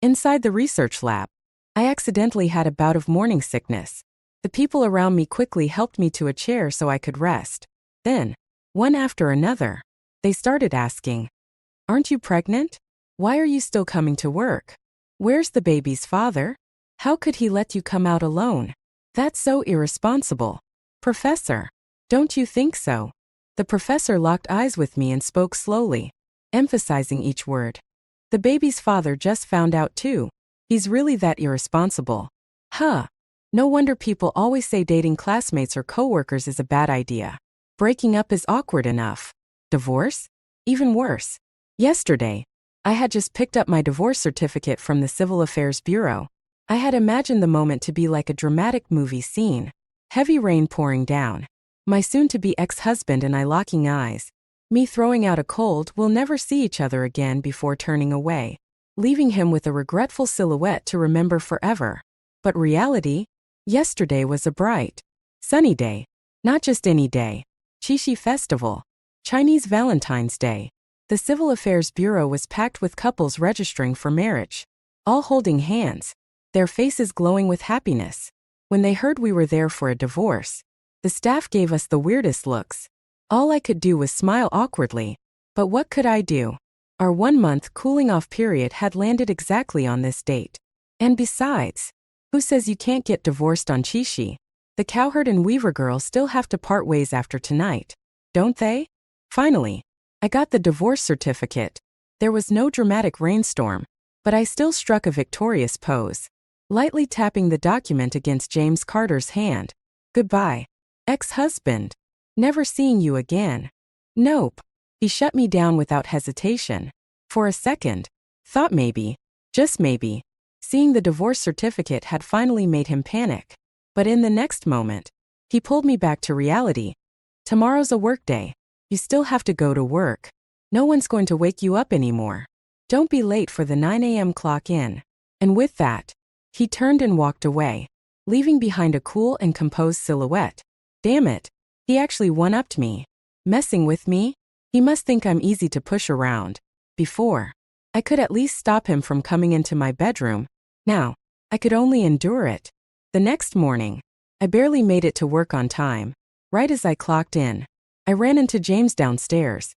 Inside the research lab, I accidentally had a bout of morning sickness. The people around me quickly helped me to a chair so I could rest. Then, one after another, they started asking, "Aren't you pregnant? Why are you still coming to work? Where's the baby's father? How could he let you come out alone? That's so irresponsible. Professor, don't you think so?" The professor locked eyes with me and spoke slowly, emphasizing each word. "The baby's father just found out too. He's really that irresponsible. Huh. No wonder people always say dating classmates or coworkers is a bad idea. Breaking up is awkward enough. Divorce? Even worse. Yesterday, I had just picked up my divorce certificate from the Civil Affairs Bureau. I had imagined the moment to be like a dramatic movie scene. Heavy rain pouring down. My soon-to-be ex-husband and I locking eyes. Me throwing out a cold "we'll never see each other again" before turning away, leaving him with a regretful silhouette to remember forever. But reality? Yesterday was a bright, sunny day. Not just any day. Qixi Festival. Chinese Valentine's Day. The Civil Affairs Bureau was packed with couples registering for marriage, all holding hands, their faces glowing with happiness. When they heard we were there for a divorce, the staff gave us the weirdest looks. All I could do was smile awkwardly. But what could I do? Our 1-month cooling-off period had landed exactly on this date. And besides, who says you can't get divorced on Qixi? The cowherd and weaver girl still have to part ways after tonight, don't they? Finally, I got the divorce certificate. There was no dramatic rainstorm, but I still struck a victorious pose, lightly tapping the document against James Carter's hand. "Goodbye, ex-husband. Never seeing you again." "Nope." He shut me down without hesitation. For a second, thought maybe, just maybe, seeing the divorce certificate had finally made him panic. But in the next moment, he pulled me back to reality. "Tomorrow's a work day. You still have to go to work. No one's going to wake you up anymore. Don't be late for the 9 a.m. clock in." And with that, he turned and walked away, leaving behind a cool and composed silhouette. Damn it, he actually one-upped me. Messing with me? He must think I'm easy to push around. Before, I could at least stop him from coming into my bedroom. Now, I could only endure it. The next morning, I barely made it to work on time. Right as I clocked in, I ran into James downstairs.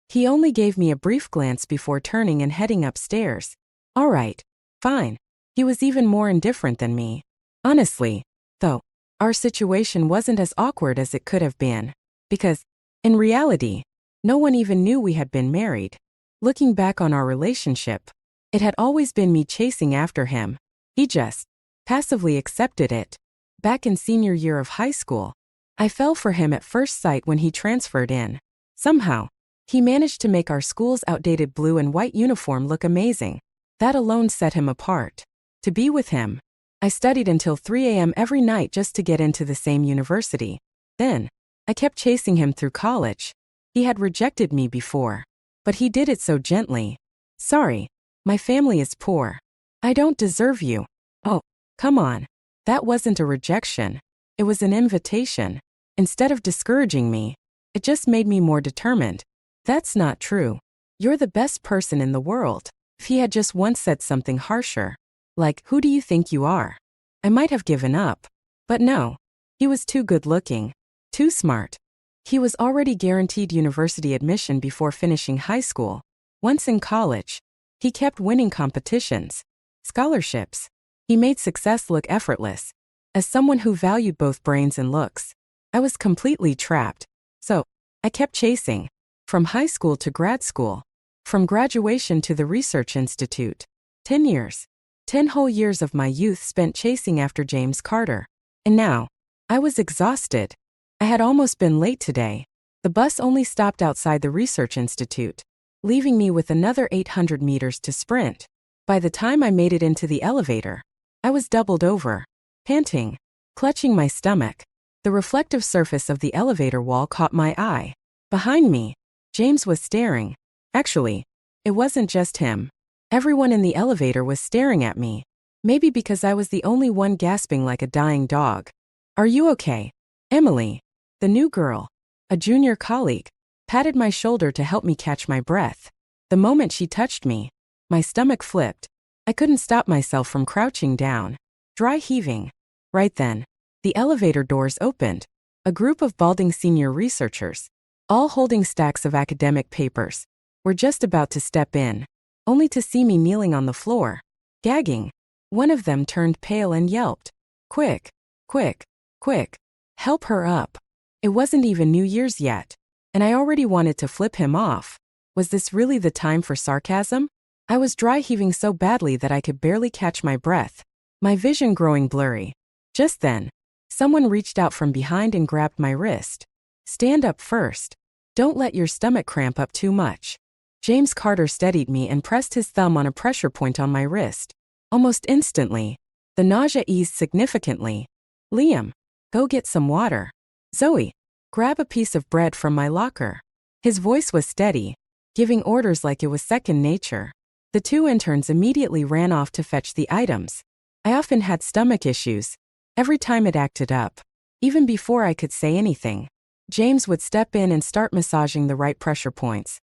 He only gave me a brief glance before turning and heading upstairs. All right, fine. He was even more indifferent than me. Honestly, though, our situation wasn't as awkward as it could have been. Because, in reality, no one even knew we had been married. Looking back on our relationship, it had always been me chasing after him. He just passively accepted it. Back in senior year of high school, I fell for him at first sight when he transferred in. Somehow, he managed to make our school's outdated blue and white uniform look amazing. That alone set him apart. To be with him, I studied until 3 a.m. every night just to get into the same university. Then, I kept chasing him through college. He had rejected me before, but he did it so gently. "Sorry, my family is poor. I don't deserve you." Oh, come on. That wasn't a rejection. It was an invitation. Instead of discouraging me, it just made me more determined. "That's not true. You're the best person in the world." If he had just once said something harsher, like, "Who do you think you are?" I might have given up. But no. He was too good-looking. Too smart. He was already guaranteed university admission before finishing high school. Once in college, he kept winning competitions, scholarships. He made success look effortless. As someone who valued both brains and looks, I was completely trapped. So, I kept chasing. From high school to grad school. From graduation to the research institute. 10 years. 10 whole years of my youth spent chasing after James Carter. And now, I was exhausted. I had almost been late today. The bus only stopped outside the research institute, leaving me with another 800 meters to sprint. By the time I made it into the elevator, I was doubled over, panting, clutching my stomach. The reflective surface of the elevator wall caught my eye. Behind me, James was staring. Actually, it wasn't just him. Everyone in the elevator was staring at me. Maybe because I was the only one gasping like a dying dog. "Are you okay?" Emily, the new girl, a junior colleague, patted my shoulder to help me catch my breath. The moment she touched me, my stomach flipped. I couldn't stop myself from crouching down, dry heaving. Right then, the elevator doors opened. A group of balding senior researchers, all holding stacks of academic papers, were just about to step in, only to see me kneeling on the floor, gagging. One of them turned pale and yelped, "Quick, quick, quick, help her up." It wasn't even New Year's yet, and I already wanted to flip him off. Was this really the time for sarcasm? I was dry heaving so badly that I could barely catch my breath, my vision growing blurry. Just then, someone reached out from behind and grabbed my wrist. "Stand up first. Don't let your stomach cramp up too much." James Carter steadied me and pressed his thumb on a pressure point on my wrist. Almost instantly, the nausea eased significantly. "Liam, go get some water. Zoe, grab a piece of bread from my locker." His voice was steady, giving orders like it was second nature. The two interns immediately ran off to fetch the items. I often had stomach issues. Every time it acted up, even before I could say anything, James would step in and start massaging the right pressure points.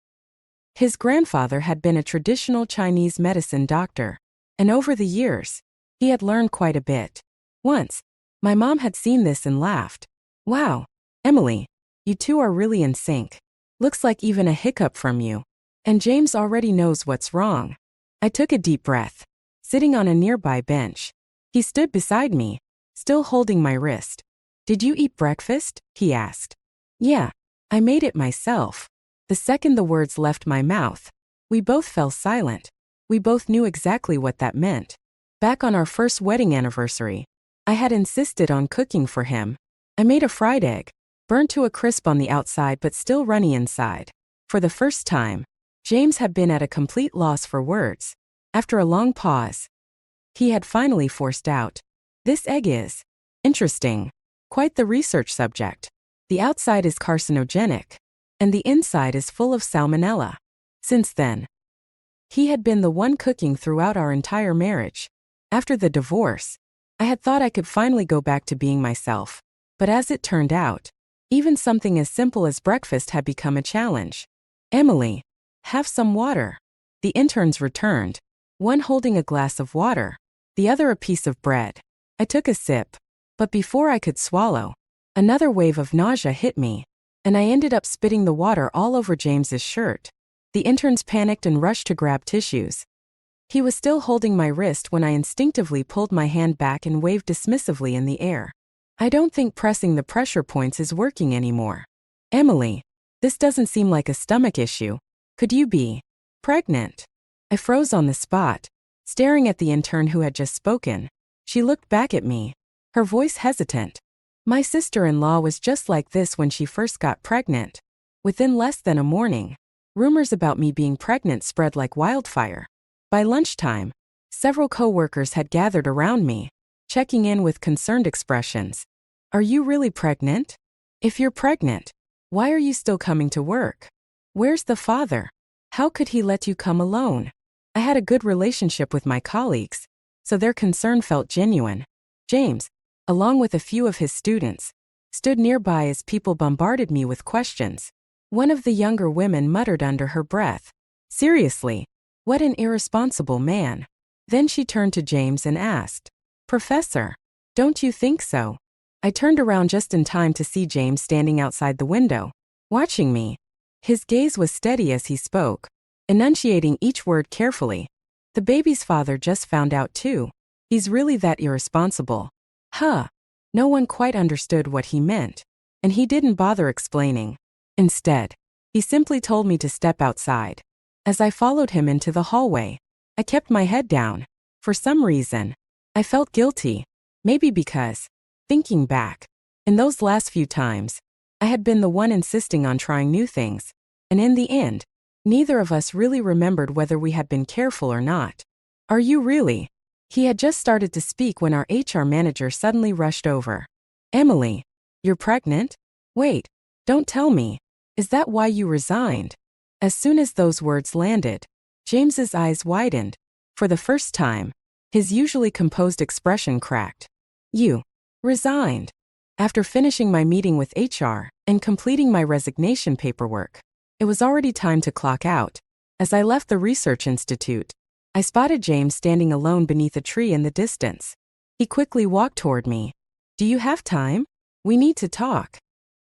His grandfather had been a traditional Chinese medicine doctor, and over the years, he had learned quite a bit. Once, my mom had seen this and laughed. "Wow, Emily, you two are really in sync. Looks like even a hiccup from you, and James already knows what's wrong." I took a deep breath, sitting on a nearby bench. He stood beside me, still holding my wrist. "Did you eat breakfast?" he asked. "Yeah, I made it myself." The second the words left my mouth, we both fell silent. We both knew exactly what that meant. Back on our first wedding anniversary, I had insisted on cooking for him. I made a fried egg, burnt to a crisp on the outside but still runny inside. For the first time, James had been at a complete loss for words. After a long pause, he had finally forced out, "This egg is interesting. Quite the research subject. The outside is carcinogenic, and the inside is full of salmonella." Since then, he had been the one cooking throughout our entire marriage. After the divorce, I had thought I could finally go back to being myself. But as it turned out, even something as simple as breakfast had become a challenge. "Emily, have some water." The interns returned, one holding a glass of water, the other a piece of bread. I took a sip, but before I could swallow, another wave of nausea hit me, and I ended up spitting the water all over James's shirt. The interns panicked and rushed to grab tissues. He was still holding my wrist when I instinctively pulled my hand back and waved dismissively in the air. "I don't think pressing the pressure points is working anymore. Emily, this doesn't seem like a stomach issue. Could you be pregnant?" I froze on the spot, staring at the intern who had just spoken. She looked back at me, her voice hesitant. "My sister-in-law was just like this when she first got pregnant." Within less than a morning, rumors about me being pregnant spread like wildfire. By lunchtime, several co-workers had gathered around me, checking in with concerned expressions. "Are you really pregnant? If you're pregnant, why are you still coming to work? Where's the father? How could he let you come alone?" I had a good relationship with my colleagues, so their concern felt genuine. James, along with a few of his students, stood nearby as people bombarded me with questions. One of the younger women muttered under her breath, "Seriously, what an irresponsible man." Then she turned to James and asked, "Professor, don't you think so?" I turned around just in time to see James standing outside the window, watching me. His gaze was steady as he spoke, enunciating each word carefully. "The baby's father just found out too. He's really that irresponsible." Huh. No one quite understood what he meant, and he didn't bother explaining. Instead, he simply told me to step outside. As I followed him into the hallway, I kept my head down. For some reason, I felt guilty. Maybe because, thinking back, in those last few times, I had been the one insisting on trying new things, and in the end, neither of us really remembered whether we had been careful or not. "Are you really?" He had just started to speak when our HR manager suddenly rushed over. "Emily, you're pregnant? Wait, don't tell me. Is that why you resigned?" As soon as those words landed, James's eyes widened. For the first time, his usually composed expression cracked. "You resigned?" After finishing my meeting with HR and completing my resignation paperwork, it was already time to clock out. As I left the research institute, I spotted James standing alone beneath a tree in the distance. He quickly walked toward me. "Do you have time? We need to talk."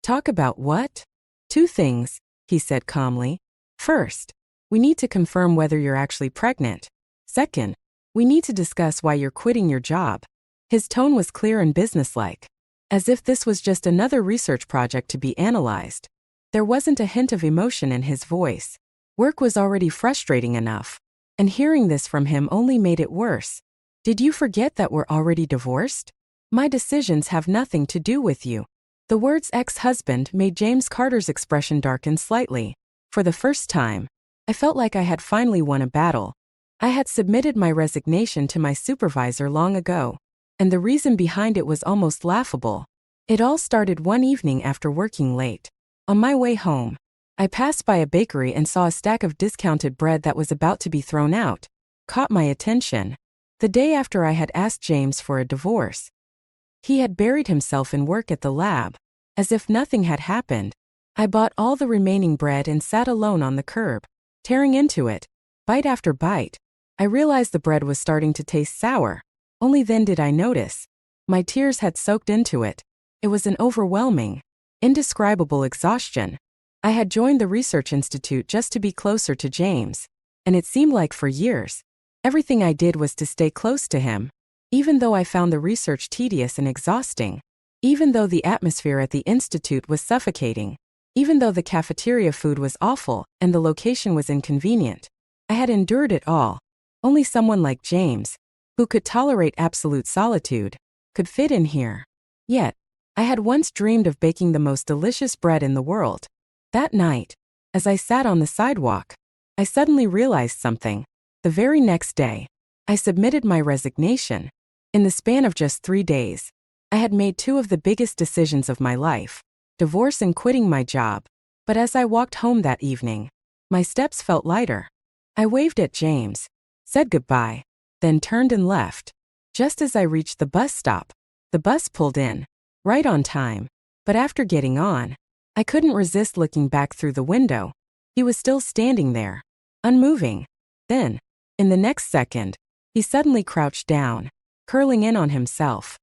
"Talk about what?" "Two things," he said calmly. "First, we need to confirm whether you're actually pregnant. Second, we need to discuss why you're quitting your job." His tone was clear and businesslike, as if this was just another research project to be analyzed. There wasn't a hint of emotion in his voice. Work was already frustrating enough, and hearing this from him only made it worse. "Did you forget that we're already divorced? My decisions have nothing to do with you." The words ex-husband made James Carter's expression darken slightly. For the first time, I felt like I had finally won a battle. I had submitted my resignation to my supervisor long ago, and the reason behind it was almost laughable. It all started one evening after working late. On my way home, I passed by a bakery and saw a stack of discounted bread that was about to be thrown out. Caught my attention. The day after I had asked James for a divorce, he had buried himself in work at the lab, as if nothing had happened. I bought all the remaining bread and sat alone on the curb, tearing into it, bite after bite. I realized the bread was starting to taste sour. Only then did I notice. My tears had soaked into it. It was an overwhelming, indescribable exhaustion. I had joined the research institute just to be closer to James, and it seemed like for years, everything I did was to stay close to him. Even though I found the research tedious and exhausting, even though the atmosphere at the institute was suffocating, even though the cafeteria food was awful and the location was inconvenient, I had endured it all. Only someone like James, who could tolerate absolute solitude, could fit in here. Yet, I had once dreamed of baking the most delicious bread in the world. That night, as I sat on the sidewalk, I suddenly realized something. The very next day, I submitted my resignation. In the span of just 3 days, I had made two of the biggest decisions of my life, divorce and quitting my job. But as I walked home that evening, my steps felt lighter. I waved at James, said goodbye, then turned and left. Just as I reached the bus stop, the bus pulled in, right on time. But after getting on, I couldn't resist looking back through the window. He was still standing there, unmoving. Then, in the next second, he suddenly crouched down, curling in on himself,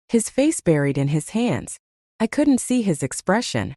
his face buried in his hands. I couldn't see his expression.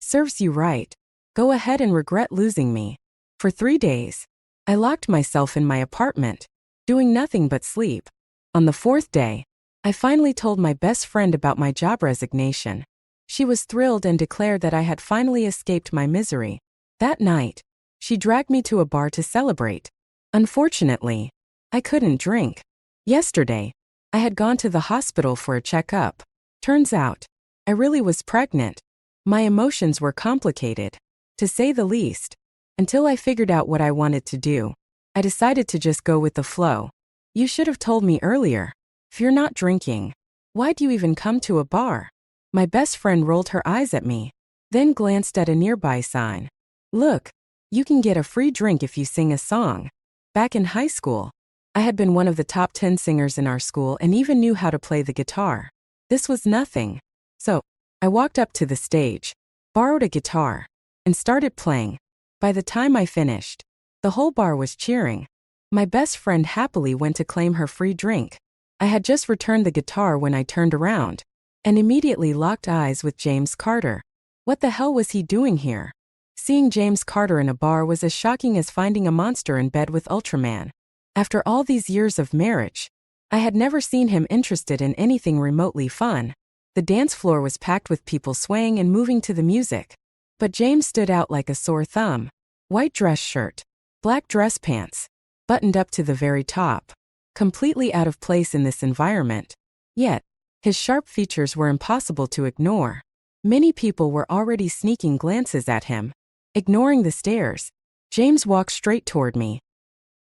Serves you right. Go ahead and regret losing me." For 3 days, I locked myself in my apartment, doing nothing but sleep. On the 4th day, I finally told my best friend about my job resignation. She was thrilled and declared that I had finally escaped my misery. That night, she dragged me to a bar to celebrate. Unfortunately, I couldn't drink. Yesterday, I had gone to the hospital for a checkup. Turns out, I really was pregnant. My emotions were complicated, to say the least. Until I figured out what I wanted to do, I decided to just go with the flow. "You should have told me earlier. If you're not drinking, why do you even come to a bar?" My best friend rolled her eyes at me, then glanced at a nearby sign. "Look, you can get a free drink if you sing a song." Back in high school, I had been one of the top 10 singers in our school and even knew how to play the guitar. This was nothing. So, I walked up to the stage, borrowed a guitar, and started playing. By the time I finished, the whole bar was cheering. My best friend happily went to claim her free drink. I had just returned the guitar when I turned around, and immediately locked eyes with James Carter. What the hell was he doing here? Seeing James Carter in a bar was as shocking as finding a monster in bed with Ultraman. After all these years of marriage, I had never seen him interested in anything remotely fun. The dance floor was packed with people swaying and moving to the music. But James stood out like a sore thumb. White dress shirt, black dress pants, buttoned up to the very top. Completely out of place in this environment. Yet, his sharp features were impossible to ignore. Many people were already sneaking glances at him. Ignoring the stares, James walked straight toward me.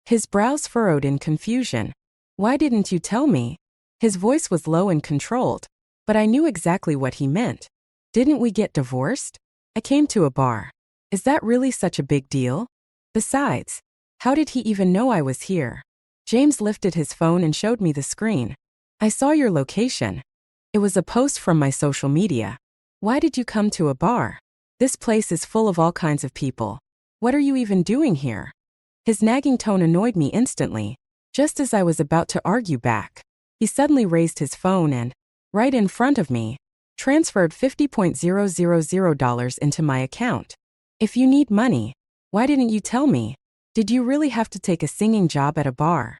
His brows furrowed in confusion. "Why didn't you tell me?" His voice was low and controlled, but I knew exactly what he meant. "Didn't we get divorced? I came to a bar. Is that really such a big deal? Besides, how did he even know I was here?" James lifted his phone and showed me the screen. "I saw your location. It was a post from my social media. Why did you come to a bar? This place is full of all kinds of people. What are you even doing here?" His nagging tone annoyed me instantly. Just as I was about to argue back, he suddenly raised his phone and, right in front of me, transferred $50,000 into my account. If you need money, why didn't you tell me? Did you really have to take a singing job at a bar?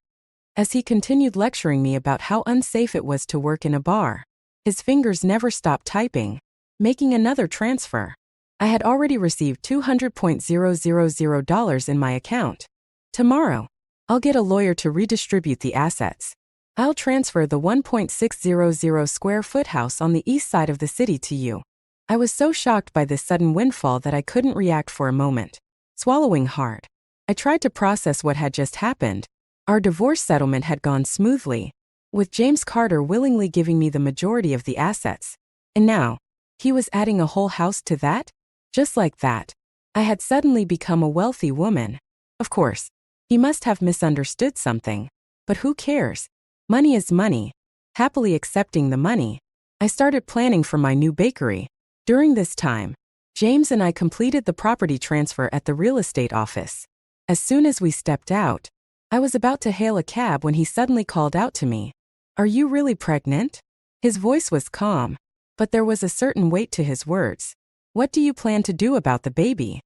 As he continued lecturing me about how unsafe it was to work in a bar, his fingers never stopped typing, making another transfer. I had already received $200,000 in my account. Tomorrow, I'll get a lawyer to redistribute the assets. I'll transfer the 1.600 square foot house on the east side of the city to you. I was so shocked by this sudden windfall that I couldn't react for a moment. Swallowing hard, I tried to process what had just happened. Our divorce settlement had gone smoothly, with James Carter willingly giving me the majority of the assets. And now, he was adding a whole house to that? Just like that, I had suddenly become a wealthy woman. Of course, he must have misunderstood something. But who cares? Money is money. Happily accepting the money, I started planning for my new bakery. During this time, James and I completed the property transfer at the real estate office. As soon as we stepped out, I was about to hail a cab when he suddenly called out to me. "Are you really pregnant?" His voice was calm, but there was a certain weight to his words. "What do you plan to do about the baby?"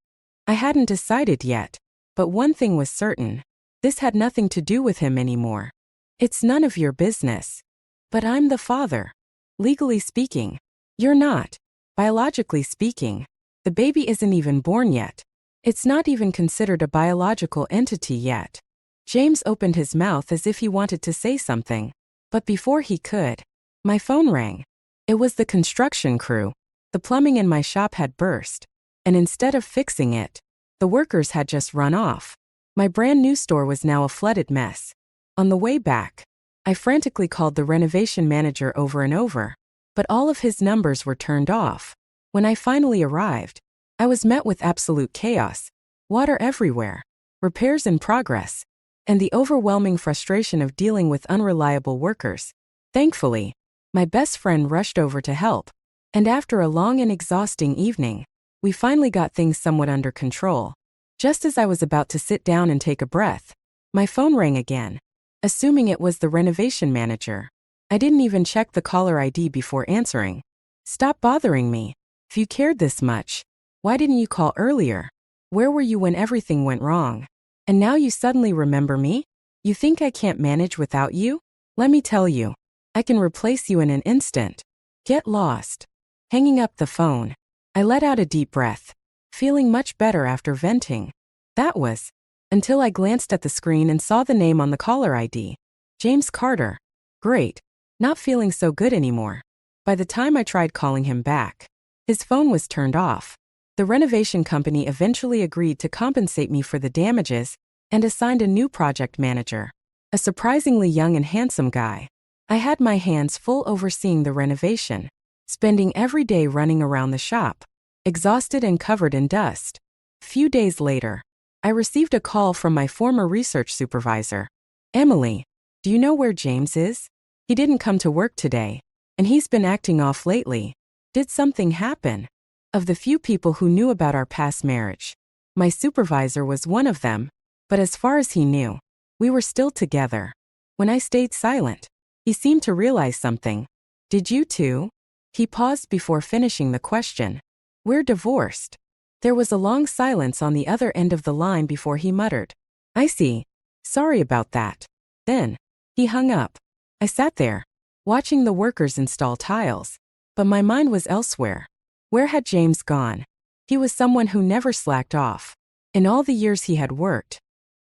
I hadn't decided yet, but one thing was certain. This had nothing to do with him anymore. "It's none of your business." "But I'm the father." "Legally speaking, you're not. Biologically speaking, the baby isn't even born yet. It's not even considered a biological entity yet." James opened his mouth as if he wanted to say something, but before he could, my phone rang. It was the construction crew. The plumbing in my shop had burst, and instead of fixing it, the workers had just run off. My brand new store was now a flooded mess. On the way back, I frantically called the renovation manager over and over, but all of his numbers were turned off. When I finally arrived, I was met with absolute chaos, water everywhere, repairs in progress, and the overwhelming frustration of dealing with unreliable workers. Thankfully, my best friend rushed over to help, and after a long and exhausting evening, we finally got things somewhat under control. Just as I was about to sit down and take a breath, my phone rang again. Assuming it was the renovation manager, I didn't even check the caller ID before answering. "Stop bothering me. If you cared this much, why didn't you call earlier? Where were you when everything went wrong? And now you suddenly remember me? You think I can't manage without you? Let me tell you, I can replace you in an instant. Get lost." Hanging up the phone, I let out a deep breath, feeling much better after venting. That was, until I glanced at the screen and saw the name on the caller ID. James Carter. Great. Not feeling so good anymore. By the time I tried calling him back, his phone was turned off. The renovation company eventually agreed to compensate me for the damages and assigned a new project manager, a surprisingly young and handsome guy. I had my hands full overseeing the renovation, spending every day running around the shop, exhausted and covered in dust. Few days later, I received a call from my former research supervisor. "Emily, do you know where James is? He didn't come to work today, and he's been acting off lately. Did something happen?" Of the few people who knew about our past marriage, my supervisor was one of them, but as far as he knew, we were still together. When I stayed silent, he seemed to realize something. "Did you too?" He paused before finishing the question. "We're divorced." There was a long silence on the other end of the line before he muttered, "I see. Sorry about that." Then, he hung up. I sat there, watching the workers install tiles, but my mind was elsewhere. Where had James gone? He was someone who never slacked off. In all the years he had worked,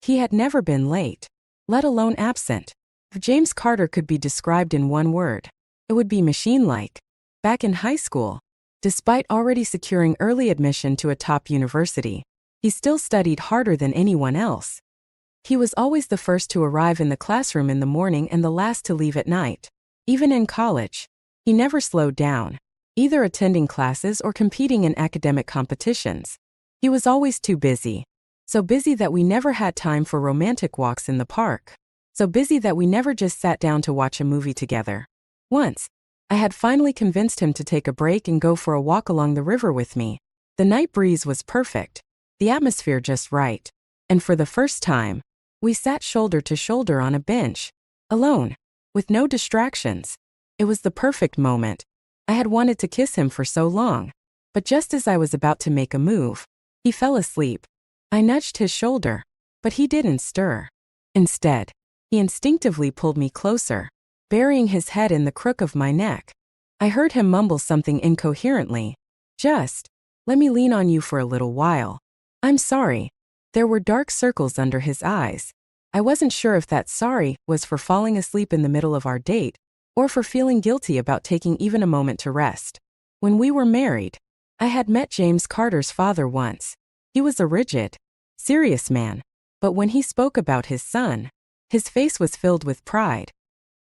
he had never been late, let alone absent. If James Carter could be described in one word, it would be machine-like. Back in high school, despite already securing early admission to a top university, he still studied harder than anyone else. He was always the first to arrive in the classroom in the morning and the last to leave at night. Even in college, he never slowed down, either attending classes or competing in academic competitions. He was always too busy. So busy that we never had time for romantic walks in the park. So busy that we never just sat down to watch a movie together. Once, I had finally convinced him to take a break and go for a walk along the river with me. The night breeze was perfect, the atmosphere just right, And for the first time, we sat shoulder to shoulder on a bench, alone, with no distractions. It was the perfect moment. I had wanted to kiss him for so long, but just as I was about to make a move, he fell asleep. I nudged his shoulder, but he didn't stir. Instead, he instinctively pulled me closer, burying his head in the crook of my neck. I heard him mumble something incoherently. Just, let me lean on you for a little while. I'm sorry. There were dark circles under his eyes. I wasn't sure if that sorry was for falling asleep in the middle of our date, or for feeling guilty about taking even a moment to rest. When we were married, I had met James Carter's father once. He was a rigid, serious man, but when he spoke about his son, his face was filled with pride.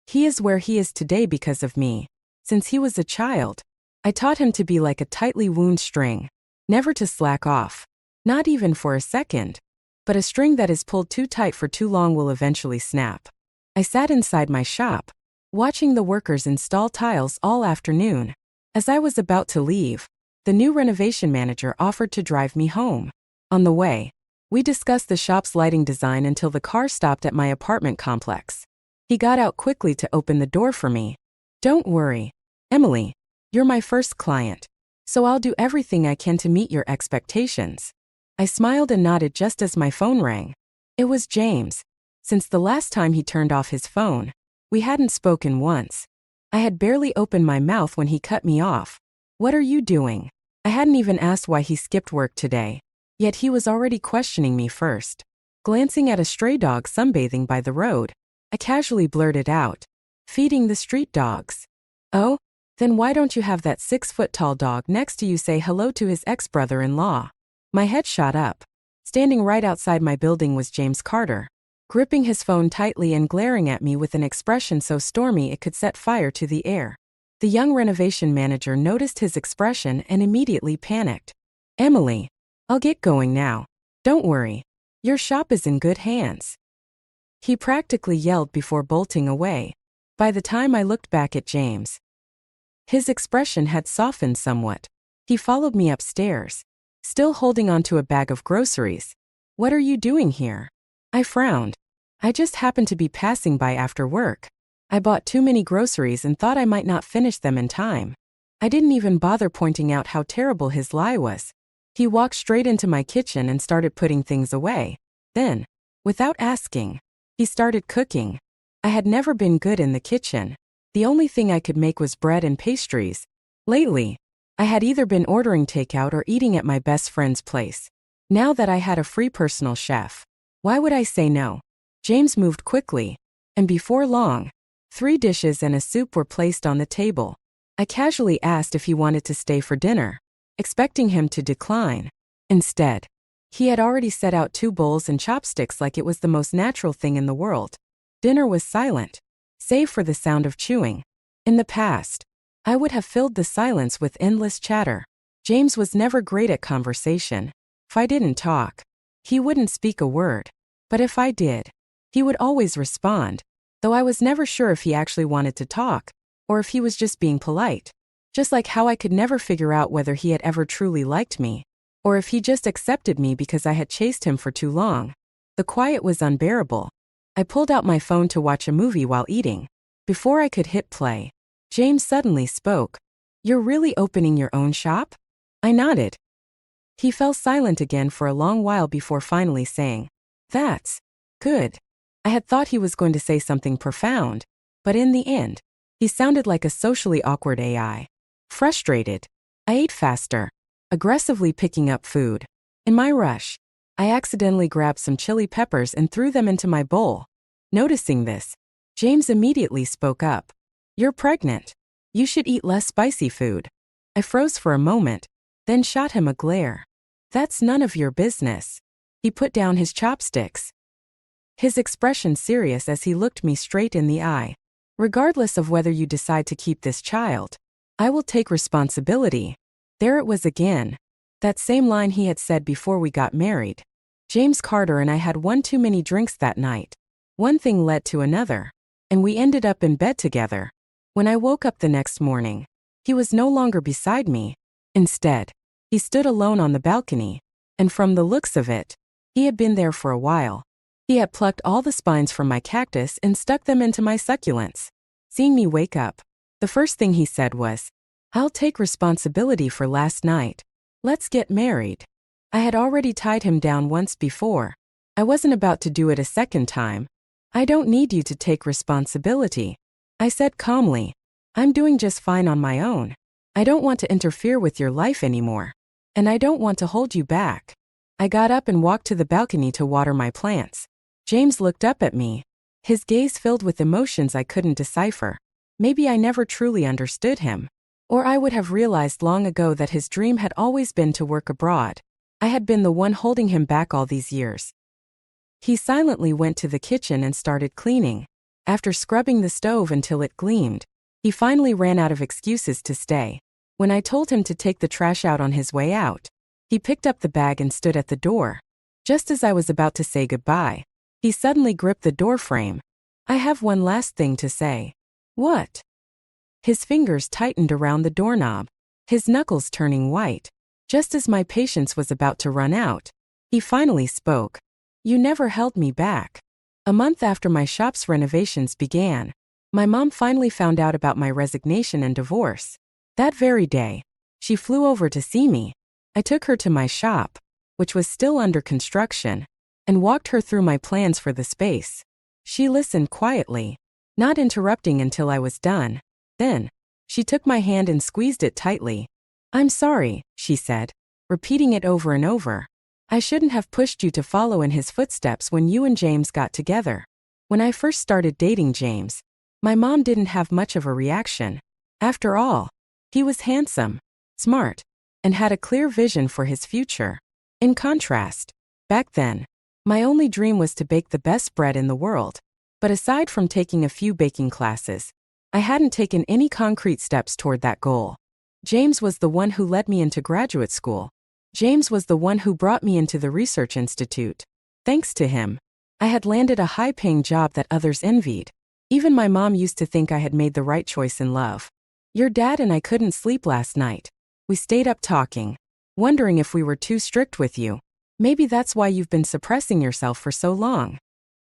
He is where he is today because of me. Since he was a child, I taught him to be like a tightly wound string, never to slack off, not even for a second. But a string that is pulled too tight for too long will eventually snap. I sat inside my shop, watching the workers install tiles all afternoon. As I was about to leave, the new renovation manager offered to drive me home. On the way, we discussed the shop's lighting design until the car stopped at my apartment complex. He got out quickly to open the door for me. Don't worry, Emily, you're my first client, so I'll do everything I can to meet your expectations. I smiled and nodded just as my phone rang. It was James. Since the last time he turned off his phone, we hadn't spoken once. I had barely opened my mouth when he cut me off. What are you doing? I hadn't even asked why he skipped work today, yet he was already questioning me first. Glancing at a stray dog sunbathing by the road, I casually blurted out, feeding the street dogs. Oh? Then why don't you have that 6-foot-tall dog next to you say hello to his ex-brother-in-law? My head shot up. Standing right outside my building was James Carter, gripping his phone tightly and glaring at me with an expression so stormy it could set fire to the air. The young renovation manager noticed his expression and immediately panicked. Emily, I'll get going now. Don't worry. Your shop is in good hands. He practically yelled before bolting away. By the time I looked back at James, his expression had softened somewhat. He followed me upstairs, still holding onto a bag of groceries. What are you doing here? I frowned. I just happened to be passing by after work. I bought too many groceries and thought I might not finish them in time. I didn't even bother pointing out how terrible his lie was. He walked straight into my kitchen and started putting things away. Then, without asking, he started cooking. I had never been good in the kitchen. The only thing I could make was bread and pastries. Lately, I had either been ordering takeout or eating at my best friend's place. Now that I had a free personal chef, why would I say no? James moved quickly, and before long, 3 dishes and a soup were placed on the table. I casually asked if he wanted to stay for dinner, expecting him to decline. Instead, he had already set out 2 bowls and chopsticks like it was the most natural thing in the world. Dinner was silent, save for the sound of chewing. In the past, I would have filled the silence with endless chatter. James was never great at conversation. If I didn't talk, he wouldn't speak a word. But if I did, he would always respond, though I was never sure if he actually wanted to talk, or if he was just being polite. Just like how I could never figure out whether he had ever truly liked me, or if he just accepted me because I had chased him for too long. The quiet was unbearable. I pulled out my phone to watch a movie while eating. Before I could hit play, James suddenly spoke. You're really opening your own shop? I nodded. He fell silent again for a long while before finally saying, That's good. I had thought he was going to say something profound, but in the end, he sounded like a socially awkward AI. Frustrated, I ate faster, aggressively picking up food. In my rush, I accidentally grabbed some chili peppers and threw them into my bowl. Noticing this, James immediately spoke up. You're pregnant. You should eat less spicy food. I froze for a moment, then shot him a glare. That's none of your business. He put down his chopsticks, his expression serious as he looked me straight in the eye. Regardless of whether you decide to keep this child, I will take responsibility. There it was again. That same line he had said before we got married. James Carter and I had one too many drinks that night. One thing led to another, and we ended up in bed together. When I woke up the next morning, he was no longer beside me. Instead, he stood alone on the balcony, and from the looks of it, He had been there for a while. He had plucked all the spines from my cactus and stuck them into my succulents. Seeing me wake up, the first thing he said was, "I'll take responsibility for last night. Let's get married." I had already tied him down once before. I wasn't about to do it a second time. "I don't need you to take responsibility," I said calmly. "I'm doing just fine on my own. I don't want to interfere with your life anymore. And I don't want to hold you back." I got up and walked to the balcony to water my plants. James looked up at me, his gaze filled with emotions I couldn't decipher. Maybe I never truly understood him. Or I would have realized long ago that his dream had always been to work abroad. I had been the one holding him back all these years. He silently went to the kitchen and started cleaning. After scrubbing the stove until it gleamed, he finally ran out of excuses to stay. When I told him to take the trash out on his way out, he picked up the bag and stood at the door. Just as I was about to say goodbye, he suddenly gripped the door frame. "I have one last thing to say." "What?" His fingers tightened around the doorknob, his knuckles turning white. Just as my patience was about to run out, he finally spoke. "You never held me back." A month after my shop's renovations began, my mom finally found out about my resignation and divorce. That very day, she flew over to see me. I took her to my shop, which was still under construction, and walked her through my plans for the space. She listened quietly, not interrupting until I was done. Then, she took my hand and squeezed it tightly. "I'm sorry," she said, repeating it over and over. "I shouldn't have pushed you to follow in his footsteps when you and James got together." When I first started dating James, my mom didn't have much of a reaction. After all, he was handsome, smart, and had a clear vision for his future. In contrast, back then, my only dream was to bake the best bread in the world. But aside from taking a few baking classes, I hadn't taken any concrete steps toward that goal. James was the one who led me into graduate school. James was the one who brought me into the research institute. Thanks to him, I had landed a high-paying job that others envied. Even my mom used to think I had made the right choice in love. "Your dad and I couldn't sleep last night. We stayed up talking, wondering if we were too strict with you. Maybe that's why you've been suppressing yourself for so long,"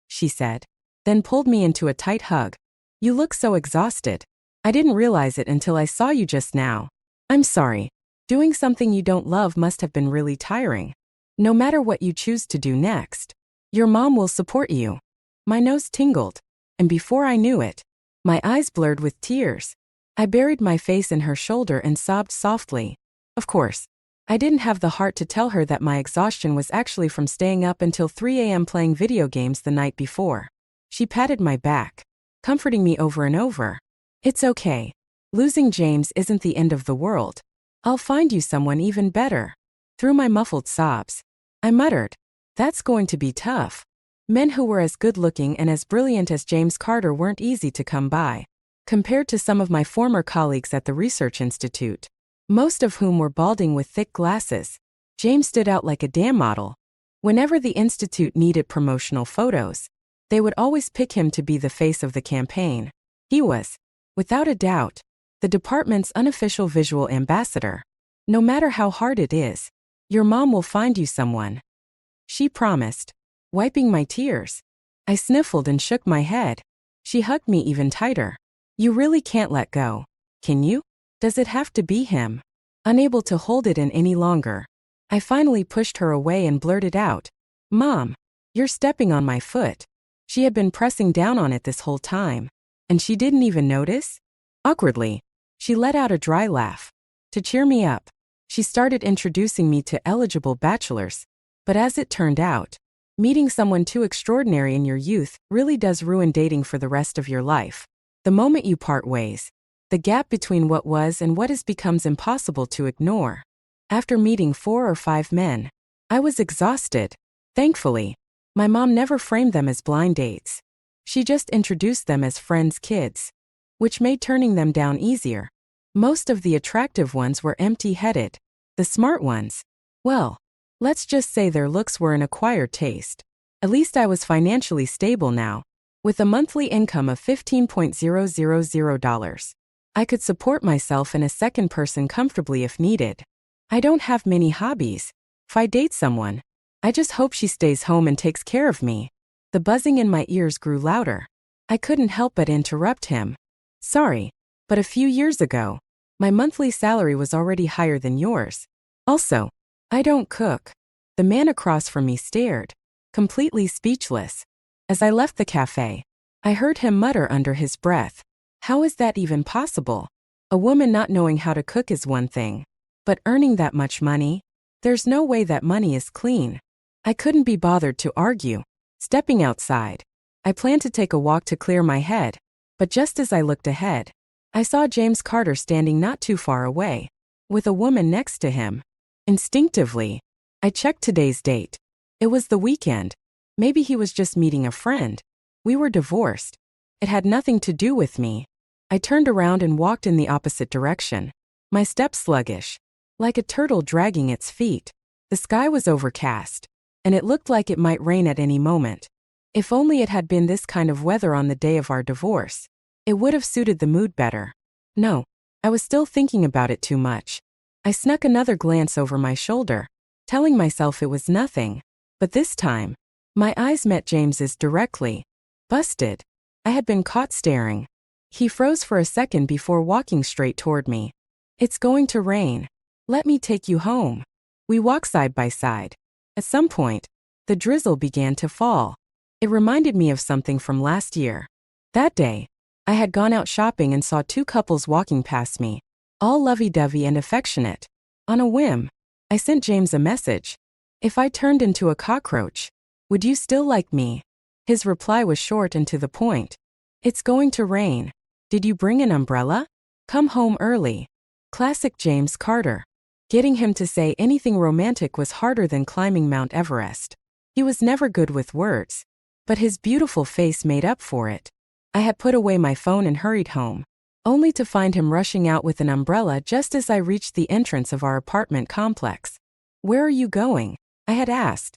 she said, then pulled me into a tight hug. "You look so exhausted. I didn't realize it until I saw you just now. I'm sorry. Doing something you don't love must have been really tiring. No matter what you choose to do next, your mom will support you." My nose tingled, and before I knew it, my eyes blurred with tears. I buried my face in her shoulder and sobbed softly. Of course, I didn't have the heart to tell her that my exhaustion was actually from staying up until 3 a.m. playing video games the night before. She patted my back, comforting me over and over. "It's okay. Losing James isn't the end of the world. I'll find you someone even better." Through my muffled sobs, I muttered, "That's going to be tough." Men who were as good-looking and as brilliant as James Carter weren't easy to come by. Compared to some of my former colleagues at the Research Institute, most of whom were balding with thick glasses, James stood out like a damn model. Whenever the Institute needed promotional photos, they would always pick him to be the face of the campaign. He was, without a doubt, the department's unofficial visual ambassador. "No matter how hard it is, your mom will find you someone," she promised, wiping my tears. I sniffled and shook my head. She hugged me even tighter. "You really can't let go, can you? Does it have to be him?" Unable to hold it in any longer, I finally pushed her away and blurted out, "Mom, you're stepping on my foot." She had been pressing down on it this whole time, and she didn't even notice? Awkwardly, she let out a dry laugh. To cheer me up, she started introducing me to eligible bachelors. But as it turned out, meeting someone too extraordinary in your youth really does ruin dating for the rest of your life. The moment you part ways, the gap between what was and what is becomes impossible to ignore. After meeting 4 or 5 men, I was exhausted. Thankfully, my mom never framed them as blind dates. She just introduced them as friends' kids, which made turning them down easier. Most of the attractive ones were empty-headed. The smart ones, well, let's just say their looks were an acquired taste. At least I was financially stable now. With a monthly income of $15,000, I could support myself and a second person comfortably if needed. I don't have many hobbies. If I date someone, I just hope she stays home and takes care of me. The buzzing in my ears grew louder. I couldn't help but interrupt him. Sorry, but a few years ago, my monthly salary was already higher than yours. Also, I don't cook. The man across from me stared, completely speechless. As I left the cafe, I heard him mutter under his breath, "How is that even possible? A woman not knowing how to cook is one thing, but earning that much money? There's no way that money is clean." I couldn't be bothered to argue. Stepping outside, I planned to take a walk to clear my head, but just as I looked ahead, I saw James Carter standing not too far away, with a woman next to him. Instinctively, I checked today's date. It was the weekend. Maybe he was just meeting a friend. We were divorced. It had nothing to do with me. I turned around and walked in the opposite direction, my steps sluggish, like a turtle dragging its feet. The sky was overcast, and it looked like it might rain at any moment. If only it had been this kind of weather on the day of our divorce. It would have suited the mood better. No, I was still thinking about it too much. I snuck another glance over my shoulder, telling myself it was nothing. But this time, my eyes met James's directly. Busted. I had been caught staring. He froze for a second before walking straight toward me. "It's going to rain. Let me take you home." We walked side by side. At some point, the drizzle began to fall. It reminded me of something from last year. That day, I had gone out shopping and saw two couples walking past me, all lovey-dovey and affectionate. On a whim, I sent James a message. "If I turned into a cockroach, would you still like me?" His reply was short and to the point. "It's going to rain. Did you bring an umbrella? Come home early." Classic James Carter. Getting him to say anything romantic was harder than climbing Mount Everest. He was never good with words, but his beautiful face made up for it. I had put away my phone and hurried home, only to find him rushing out with an umbrella just as I reached the entrance of our apartment complex. "Where are you going?" I had asked.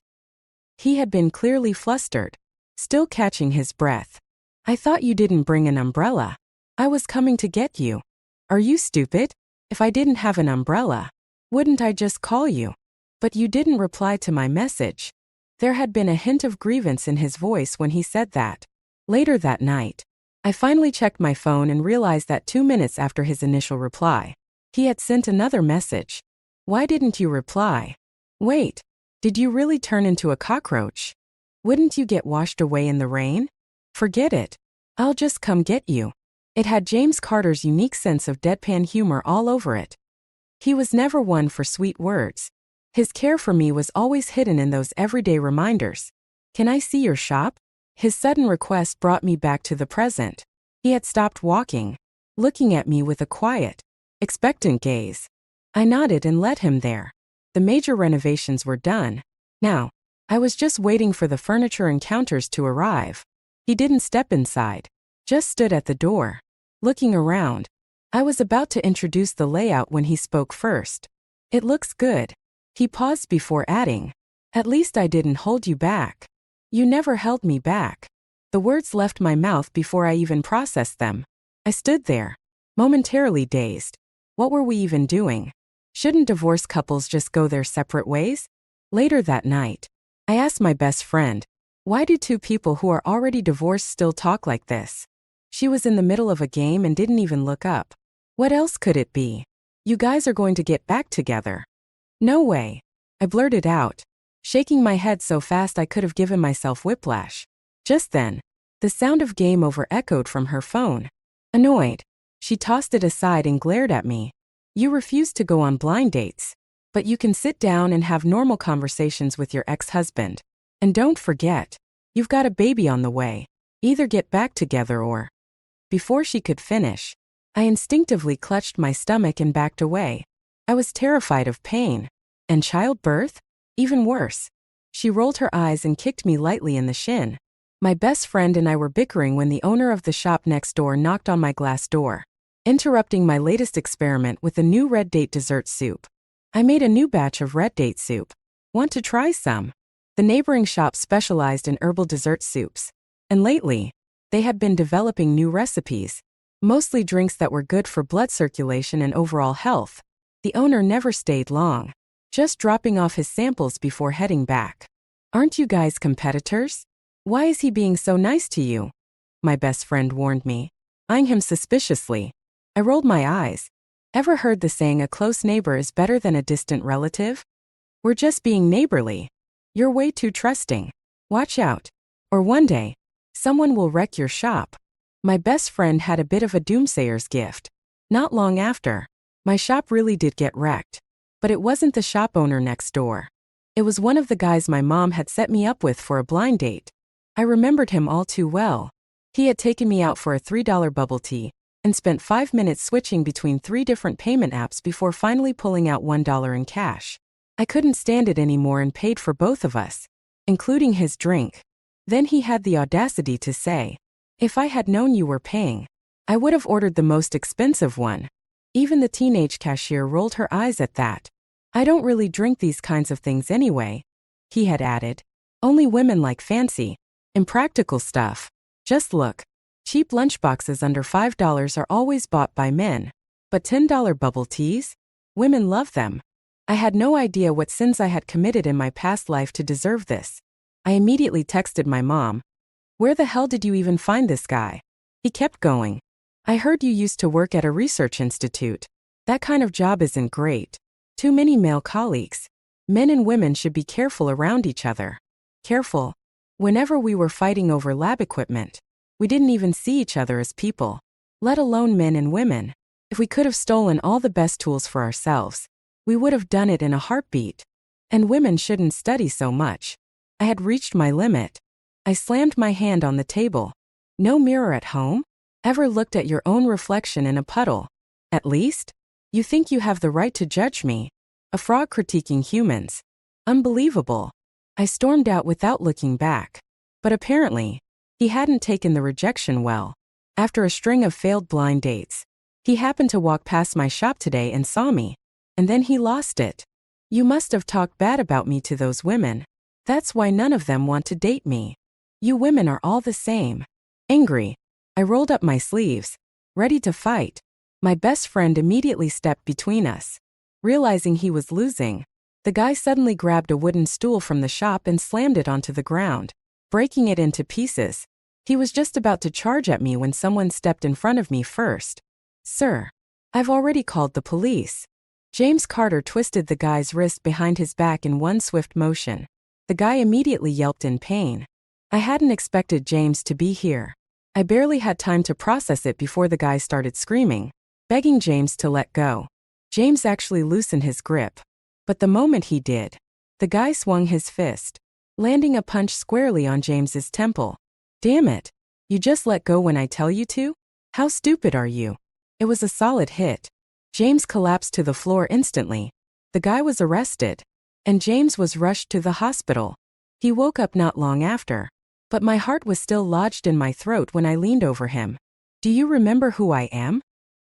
He had been clearly flustered, still catching his breath. "I thought you didn't bring an umbrella. I was coming to get you." "Are you stupid? If I didn't have an umbrella, wouldn't I just call you?" "But you didn't reply to my message." There had been a hint of grievance in his voice when he said that. Later that night, I finally checked my phone and realized that 2 minutes after his initial reply, he had sent another message. "Why didn't you reply? Wait, did you really turn into a cockroach? Wouldn't you get washed away in the rain? Forget it. I'll just come get you." It had James Carter's unique sense of deadpan humor all over it. He was never one for sweet words. His care for me was always hidden in those everyday reminders. "Can I see your shop?" His sudden request brought me back to the present. He had stopped walking, looking at me with a quiet, expectant gaze. I nodded and led him there. The major renovations were done. Now, I was just waiting for the furniture and counters to arrive. He didn't step inside, just stood at the door, looking around. I was about to introduce the layout when he spoke first. "It looks good." He paused before adding, "At least I didn't hold you back." "You never held me back." The words left my mouth before I even processed them. I stood there, momentarily dazed. What were we even doing? Shouldn't divorced couples just go their separate ways? Later that night, I asked my best friend, "Why do two people who are already divorced still talk like this?" She was in the middle of a game and didn't even look up. "What else could it be? You guys are going to get back together." "No way," I blurted out, shaking my head so fast I could have given myself whiplash. Just then, the sound of game over echoed from her phone. Annoyed, she tossed it aside and glared at me. "You refuse to go on blind dates, but you can sit down and have normal conversations with your ex-husband. And don't forget, you've got a baby on the way. Either get back together or..." Before she could finish, I instinctively clutched my stomach and backed away. I was terrified of pain. And childbirth? Even worse. She rolled her eyes and kicked me lightly in the shin. My best friend and I were bickering when the owner of the shop next door knocked on my glass door, interrupting my latest experiment with a new red date dessert soup. "I made a new batch of red date soup. Want to try some?" The neighboring shop specialized in herbal dessert soups, and lately, they had been developing new recipes, mostly drinks that were good for blood circulation and overall health. The owner never stayed long, just dropping off his samples before heading back. Aren't you guys competitors? Why is he being so nice to you? My best friend warned me, eyeing him suspiciously. I rolled my eyes. Ever heard the saying a close neighbor is better than a distant relative? We're just being neighborly. You're way too trusting. Watch out. Or one day, someone will wreck your shop. My best friend had a bit of a doomsayer's gift. Not long after, my shop really did get wrecked. But it wasn't the shop owner next door. It was one of the guys my mom had set me up with for a blind date. I remembered him all too well. He had taken me out for a $3 bubble tea and spent 5 minutes switching between 3 different payment apps before finally pulling out $1 in cash. I couldn't stand it anymore and paid for both of us, including his drink. Then he had the audacity to say, "If I had known you were paying, I would have ordered the most expensive one." Even the teenage cashier rolled her eyes at that. "I don't really drink these kinds of things anyway," he had added. "Only women like fancy, impractical stuff. Just look. Cheap lunchboxes under $5 are always bought by men. But $10 bubble teas? Women love them." I had no idea what sins I had committed in my past life to deserve this. I immediately texted my mom. "Where the hell did you even find this guy?" He kept going. "I heard you used to work at a research institute. That kind of job isn't great. Too many male colleagues. Men and women should be careful around each other." Careful. Whenever we were fighting over lab equipment, we didn't even see each other as people, let alone men and women. If we could have stolen all the best tools for ourselves, we would have done it in a heartbeat. And women shouldn't study so much. I had reached my limit. I slammed my hand on the table. No mirror at home? Ever looked at your own reflection in a puddle? At least? You think you have the right to judge me? A frog critiquing humans. Unbelievable. I stormed out without looking back. But apparently, he hadn't taken the rejection well. After a string of failed blind dates, he happened to walk past my shop today and saw me. And then he lost it. "You must have talked bad about me to those women. That's why none of them want to date me. You women are all the same." Angry, I rolled up my sleeves, ready to fight. My best friend immediately stepped between us. Realizing he was losing, the guy suddenly grabbed a wooden stool from the shop and slammed it onto the ground, breaking it into pieces. He was just about to charge at me when someone stepped in front of me first. "Sir, I've already called the police." James Carter twisted the guy's wrist behind his back in one swift motion. The guy immediately yelped in pain. I hadn't expected James to be here. I barely had time to process it before the guy started screaming, begging James to let go. James actually loosened his grip. But the moment he did, the guy swung his fist, landing a punch squarely on James's temple. "Damn it. You just let go when I tell you to? How stupid are you?" It was a solid hit. James collapsed to the floor instantly. The guy was arrested, and James was rushed to the hospital. He woke up not long after, but my heart was still lodged in my throat when I leaned over him. "Do you remember who I am?"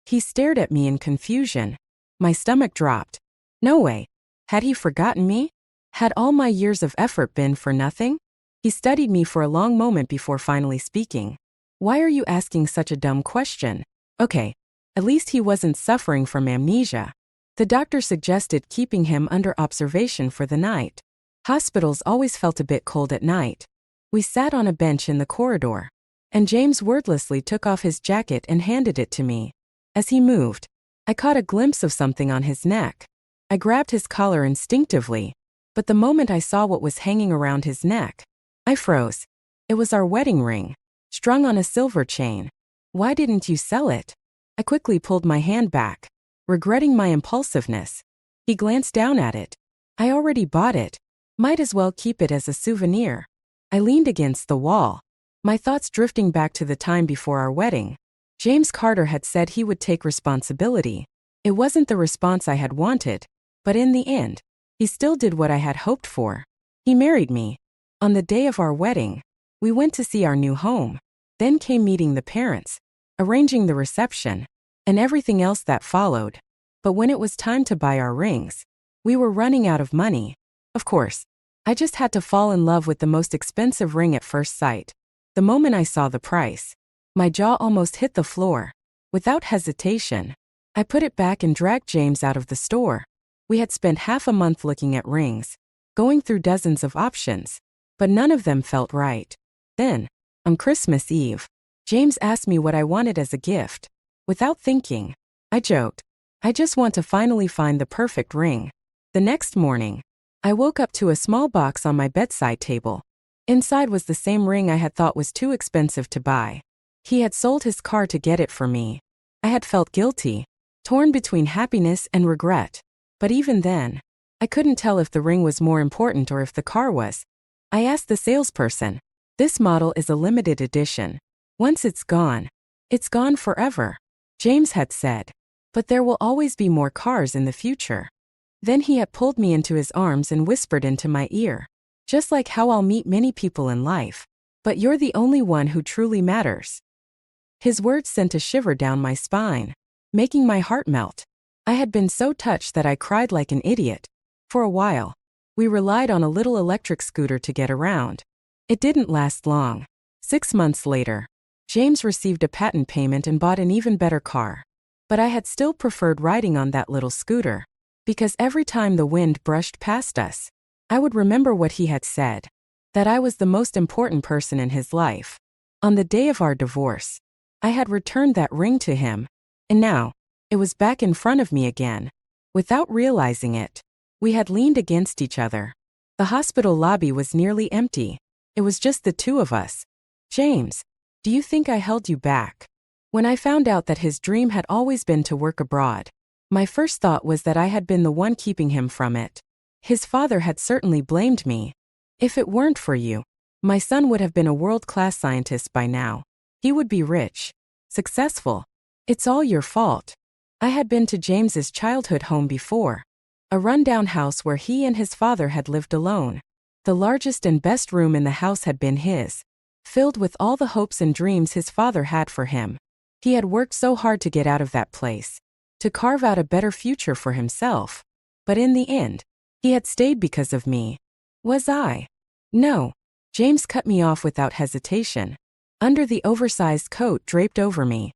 He stared at me in confusion. My stomach dropped. No way. Had he forgotten me? Had all my years of effort been for nothing? He studied me for a long moment before finally speaking. "Why are you asking such a dumb question?" Okay. At least he wasn't suffering from amnesia. The doctor suggested keeping him under observation for the night. Hospitals always felt a bit cold at night. We sat on a bench in the corridor, and James wordlessly took off his jacket and handed it to me. As he moved, I caught a glimpse of something on his neck. I grabbed his collar instinctively, but the moment I saw what was hanging around his neck, I froze. It was our wedding ring, strung on a silver chain. "Why didn't you sell it?" I quickly pulled my hand back, regretting my impulsiveness. He glanced down at it. "I already bought it. Might as well keep it as a souvenir." I leaned against the wall, my thoughts drifting back to the time before our wedding. James Carter had said he would take responsibility. It wasn't the response I had wanted, but in the end, he still did what I had hoped for. He married me. On the day of our wedding, we went to see our new home. Then came meeting the parents, arranging the reception, and everything else that followed. But when it was time to buy our rings, we were running out of money. Of course, I just had to fall in love with the most expensive ring at first sight. The moment I saw the price, my jaw almost hit the floor. Without hesitation, I put it back and dragged James out of the store. We had spent half a month looking at rings, going through dozens of options, but none of them felt right. Then, on Christmas Eve, James asked me what I wanted as a gift. Without thinking, I joked, "I just want to finally find the perfect ring." The next morning, I woke up to a small box on my bedside table. Inside was the same ring I had thought was too expensive to buy. He had sold his car to get it for me. I had felt guilty, torn between happiness and regret. But even then, I couldn't tell if the ring was more important or if the car was. I asked the salesperson, "This model is a limited edition. Once it's gone forever," James had said. "But there will always be more cars in the future." Then he had pulled me into his arms and whispered into my ear, "Just like how I'll meet many people in life, but you're the only one who truly matters." His words sent a shiver down my spine, making my heart melt. I had been so touched that I cried like an idiot. For a while, we relied on a little electric scooter to get around. It didn't last long. 6 months later, James received a patent payment and bought an even better car. But I had still preferred riding on that little scooter, because every time the wind brushed past us, I would remember what he had said, that I was the most important person in his life. On the day of our divorce, I had returned that ring to him, and now, it was back in front of me again. Without realizing it, we had leaned against each other. The hospital lobby was nearly empty. It was just the two of us. "James, do you think I held you back?" When I found out that his dream had always been to work abroad, my first thought was that I had been the one keeping him from it. His father had certainly blamed me. "If it weren't for you, my son would have been a world-class scientist by now. He would be rich, successful. It's all your fault." I had been to James's childhood home before, a rundown house where he and his father had lived alone. The largest and best room in the house had been his, filled with all the hopes and dreams his father had for him. He had worked so hard to get out of that place, to carve out a better future for himself. But in the end, he had stayed because of me. Was I? No. James cut me off without hesitation, under the oversized coat draped over me.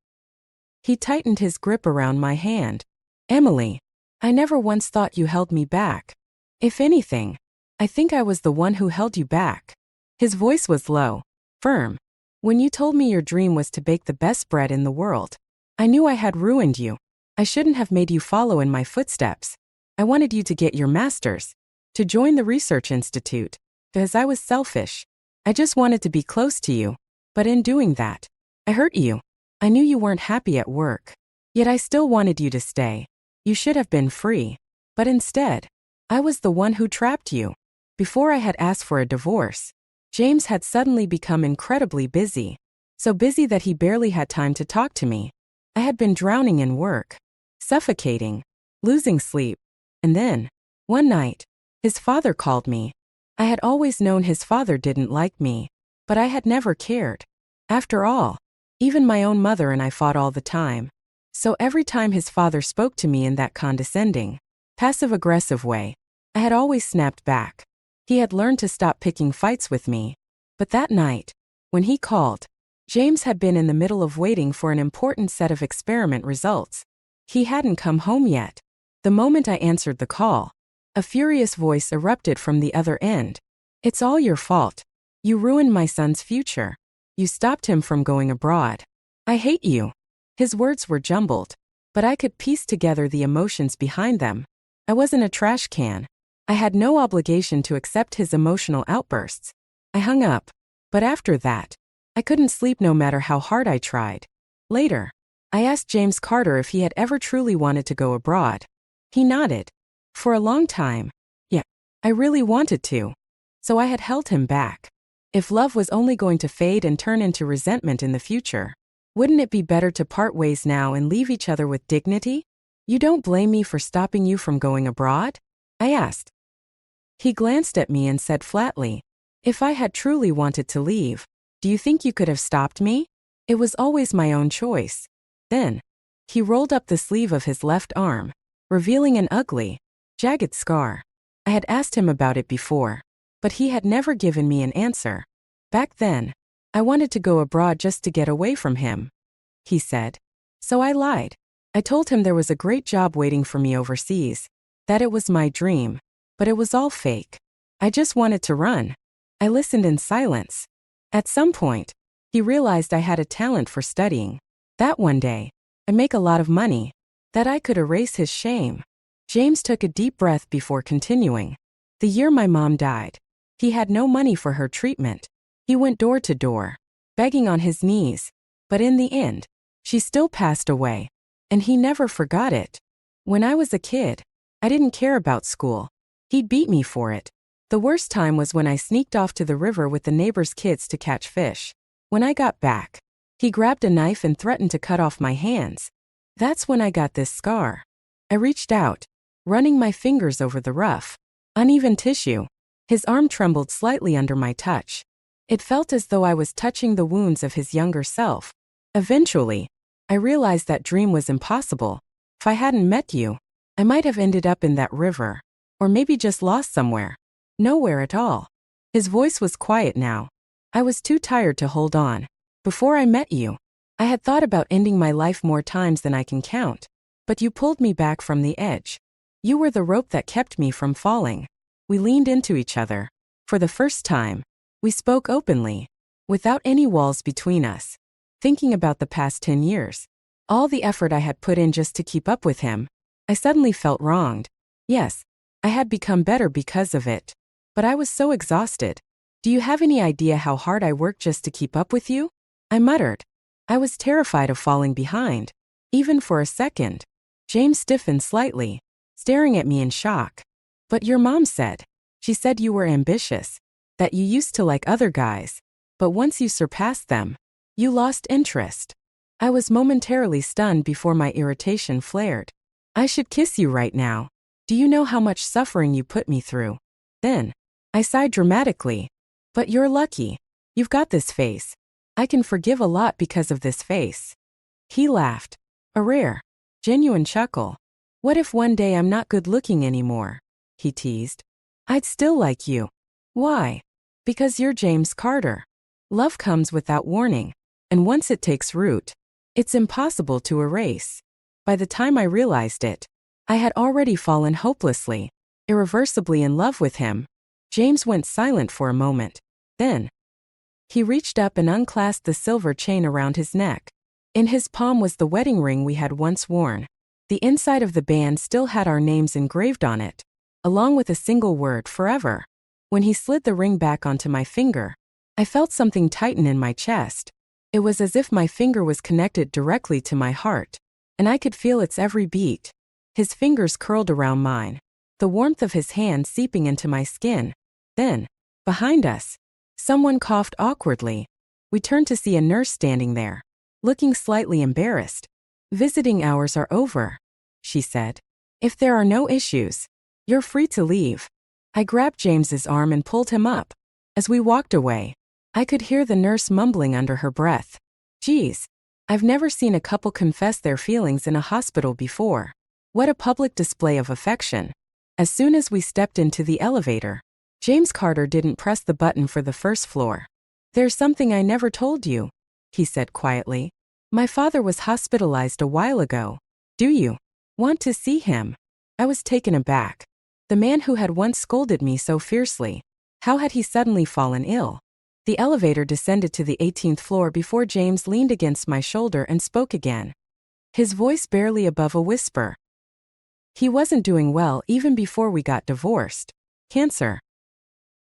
He tightened his grip around my hand. "Emily, I never once thought you held me back. If anything, I think I was the one who held you back." His voice was low, firm. "When you told me your dream was to bake the best bread in the world, I knew I had ruined you. I shouldn't have made you follow in my footsteps. I wanted you to get your master's, to join the research institute, because I was selfish. I just wanted to be close to you. But in doing that, I hurt you. I knew you weren't happy at work. Yet I still wanted you to stay. You should have been free. But instead, I was the one who trapped you." Before I had asked for a divorce, James had suddenly become incredibly busy. So busy that he barely had time to talk to me. I had been drowning in work, suffocating, losing sleep. And then, one night, his father called me. I had always known his father didn't like me, but I had never cared. After all, even my own mother and I fought all the time. So every time his father spoke to me in that condescending, passive-aggressive way, I had always snapped back. He had learned to stop picking fights with me. But that night, when he called, James had been in the middle of waiting for an important set of experiment results. He hadn't come home yet. The moment I answered the call, a furious voice erupted from the other end. "It's all your fault. You ruined my son's future. You stopped him from going abroad. I hate you." His words were jumbled, but I could piece together the emotions behind them. I wasn't a trash can. I had no obligation to accept his emotional outbursts. I hung up. But after that, I couldn't sleep no matter how hard I tried. Later, I asked James Carter if he had ever truly wanted to go abroad. He nodded. For a long time, yeah, I really wanted to. So I had held him back. If love was only going to fade and turn into resentment in the future, wouldn't it be better to part ways now and leave each other with dignity? "You don't blame me for stopping you from going abroad?" I asked. He glanced at me and said flatly, "If I had truly wanted to leave, do you think you could have stopped me? It was always my own choice." Then, he rolled up the sleeve of his left arm, revealing an ugly, jagged scar. I had asked him about it before, but he had never given me an answer. "Back then, I wanted to go abroad just to get away from him," he said. So I lied. I told him there was a great job waiting for me overseas, that it was my dream, but it was all fake. I just wanted to run. I listened in silence. At some point, he realized I had a talent for studying. That one day, I make a lot of money. That I could erase his shame. James took a deep breath before continuing. The year my mom died, he had no money for her treatment. He went door to door, begging on his knees. But in the end, she still passed away. And he never forgot it. When I was a kid, I didn't care about school. He'd beat me for it. The worst time was when I sneaked off to the river with the neighbor's kids to catch fish. When I got back, he grabbed a knife and threatened to cut off my hands. That's when I got this scar. I reached out, running my fingers over the rough, uneven tissue. His arm trembled slightly under my touch. It felt as though I was touching the wounds of his younger self. Eventually, I realized that dream was impossible. If I hadn't met you, I might have ended up in that river, or maybe just lost somewhere. Nowhere at all. His voice was quiet now. I was too tired to hold on. Before I met you, I had thought about ending my life more times than I can count. But you pulled me back from the edge. You were the rope that kept me from falling. We leaned into each other. For the first time, we spoke openly, without any walls between us. Thinking about the past 10 years, all the effort I had put in just to keep up with him, I suddenly felt wronged. Yes, I had become better because of it. But I was so exhausted. Do you have any idea how hard I worked just to keep up with you? I muttered. I was terrified of falling behind. Even for a second. James stiffened slightly, staring at me in shock. But your mom said. She said you were ambitious. That you used to like other guys. But once you surpassed them, you lost interest. I was momentarily stunned before my irritation flared. I should kiss you right now. Do you know how much suffering you put me through? Then, I sighed dramatically. But you're lucky. You've got this face. I can forgive a lot because of this face. He laughed. A rare, genuine chuckle. What if one day I'm not good looking anymore? He teased. I'd still like you. Why? Because you're James Carter. Love comes without warning, and once it takes root, it's impossible to erase. By the time I realized it, I had already fallen hopelessly, irreversibly in love with him. James went silent for a moment. Then, he reached up and unclasped the silver chain around his neck. In his palm was the wedding ring we had once worn. The inside of the band still had our names engraved on it, along with a single word, forever. When he slid the ring back onto my finger, I felt something tighten in my chest. It was as if my finger was connected directly to my heart, and I could feel its every beat. His fingers curled around mine, the warmth of his hand seeping into my skin. Then, behind us, someone coughed awkwardly. We turned to see a nurse standing there, looking slightly embarrassed. Visiting hours are over, she said. If there are no issues, you're free to leave. I grabbed James's arm and pulled him up. As we walked away, I could hear the nurse mumbling under her breath. Geez, I've never seen a couple confess their feelings in a hospital before. What a public display of affection. As soon as we stepped into the elevator, James Carter didn't press the button for the first floor. There's something I never told you, he said quietly. My father was hospitalized a while ago. Do you want to see him? I was taken aback. The man who had once scolded me so fiercely, how had he suddenly fallen ill? The elevator descended to the 18th floor before James leaned against my shoulder and spoke again. His voice barely above a whisper. He wasn't doing well even before we got divorced. Cancer.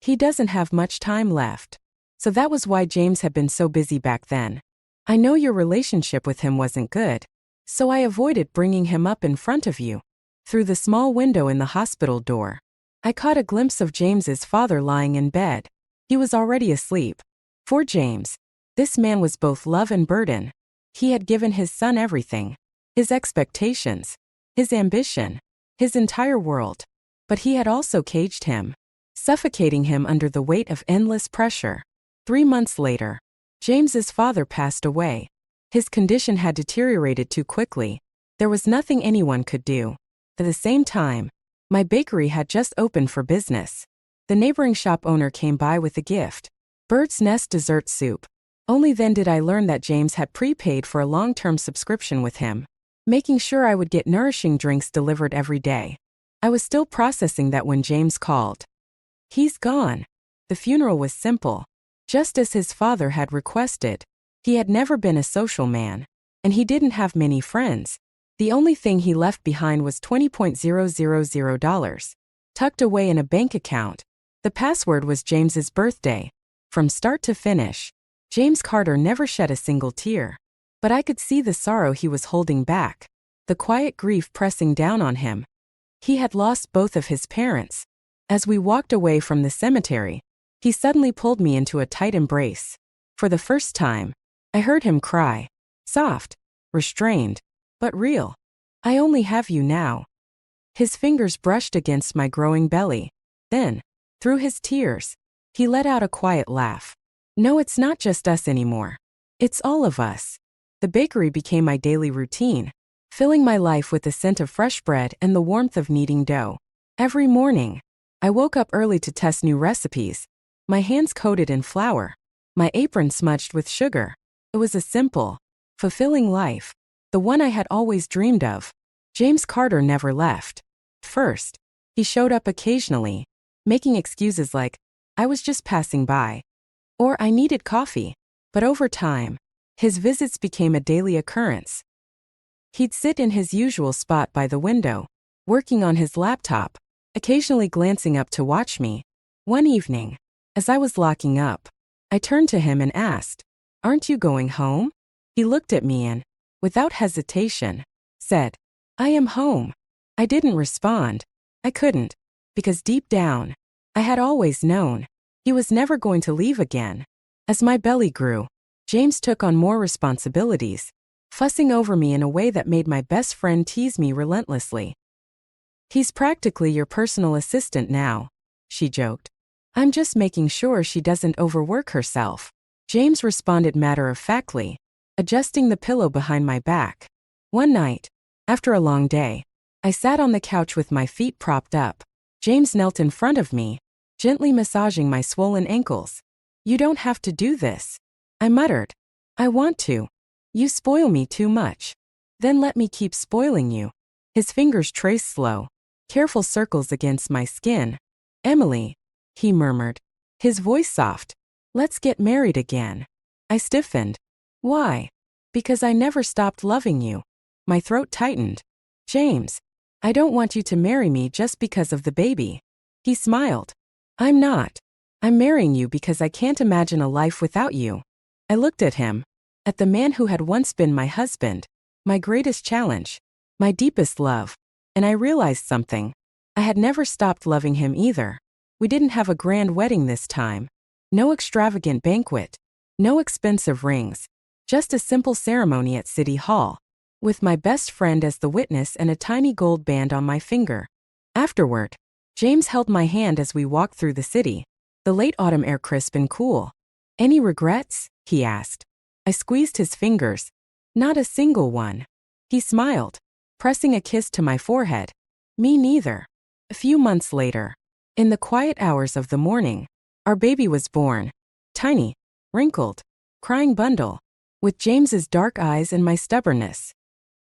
He doesn't have much time left. So that was why James had been so busy back then. I know your relationship with him wasn't good, so I avoided bringing him up in front of you. Through the small window in the hospital door, I caught a glimpse of James's father lying in bed. He was already asleep. For James, this man was both love and burden. He had given his son everything. His expectations, his ambition, his entire world. But he had also caged him, suffocating him under the weight of endless pressure. 3 months later, James's father passed away. His condition had deteriorated too quickly. There was nothing anyone could do. At the same time, my bakery had just opened for business. The neighboring shop owner came by with a gift. Bird's nest dessert soup. Only then did I learn that James had prepaid for a long-term subscription with him, making sure I would get nourishing drinks delivered every day. I was still processing that when James called. He's gone. The funeral was simple. Just as his father had requested. He had never been a social man. And he didn't have many friends. The only thing he left behind was $20,000, tucked away in a bank account. The password was James's birthday. From start to finish, James Carter never shed a single tear. But I could see the sorrow he was holding back, the quiet grief pressing down on him. He had lost both of his parents. As we walked away from the cemetery, he suddenly pulled me into a tight embrace. For the first time, I heard him cry. Soft, restrained, but real. I only have you now. His fingers brushed against my growing belly. Then, through his tears, he let out a quiet laugh. No, it's not just us anymore. It's all of us. The bakery became my daily routine, filling my life with the scent of fresh bread and the warmth of kneading dough. Every morning, I woke up early to test new recipes, my hands coated in flour, my apron smudged with sugar. It was a simple, fulfilling life, the one I had always dreamed of. James Carter never left. First, he showed up occasionally, making excuses like, I was just passing by, or I needed coffee. But over time, his visits became a daily occurrence. He'd sit in his usual spot by the window, working on his laptop, occasionally glancing up to watch me. One evening, as I was locking up, I turned to him and asked, Aren't you going home? He looked at me and, without hesitation, said, I am home. I didn't respond. I couldn't, because deep down, I had always known he was never going to leave again. As my belly grew, James took on more responsibilities, fussing over me in a way that made my best friend tease me relentlessly. He's practically your personal assistant now, she joked. I'm just making sure she doesn't overwork herself. James responded matter-of-factly, adjusting the pillow behind my back. One night, after a long day, I sat on the couch with my feet propped up. James knelt in front of me, gently massaging my swollen ankles. You don't have to do this, I muttered. I want to. You spoil me too much. Then let me keep spoiling you. His fingers traced slow, careful circles against my skin. Emily, he murmured, his voice soft. Let's get married again. I stiffened. Why? Because I never stopped loving you. My throat tightened. James, I don't want you to marry me just because of the baby. He smiled. I'm not. I'm marrying you because I can't imagine a life without you. I looked at him, at the man who had once been my husband, my greatest challenge, my deepest love, and I realized something. I had never stopped loving him either. We didn't have a grand wedding this time. No extravagant banquet. No expensive rings. Just a simple ceremony at City Hall, with my best friend as the witness and a tiny gold band on my finger. Afterward, James held my hand as we walked through the city, the late autumn air crisp and cool. Any regrets? He asked. I squeezed his fingers. Not a single one. He smiled, pressing a kiss to my forehead. Me neither. A few months later, in the quiet hours of the morning, our baby was born. Tiny, wrinkled, crying bundle, with James's dark eyes and my stubbornness.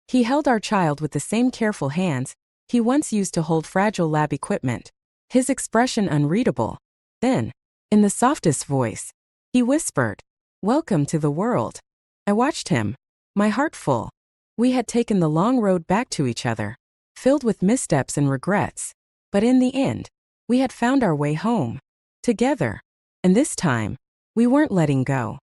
He held our child with the same careful hands he once used to hold fragile lab equipment, his expression unreadable. Then, in the softest voice, he whispered, Welcome to the world. I watched him, my heart full. We had taken the long road back to each other, filled with missteps and regrets. But in the end, we had found our way home. Together. And this time, we weren't letting go.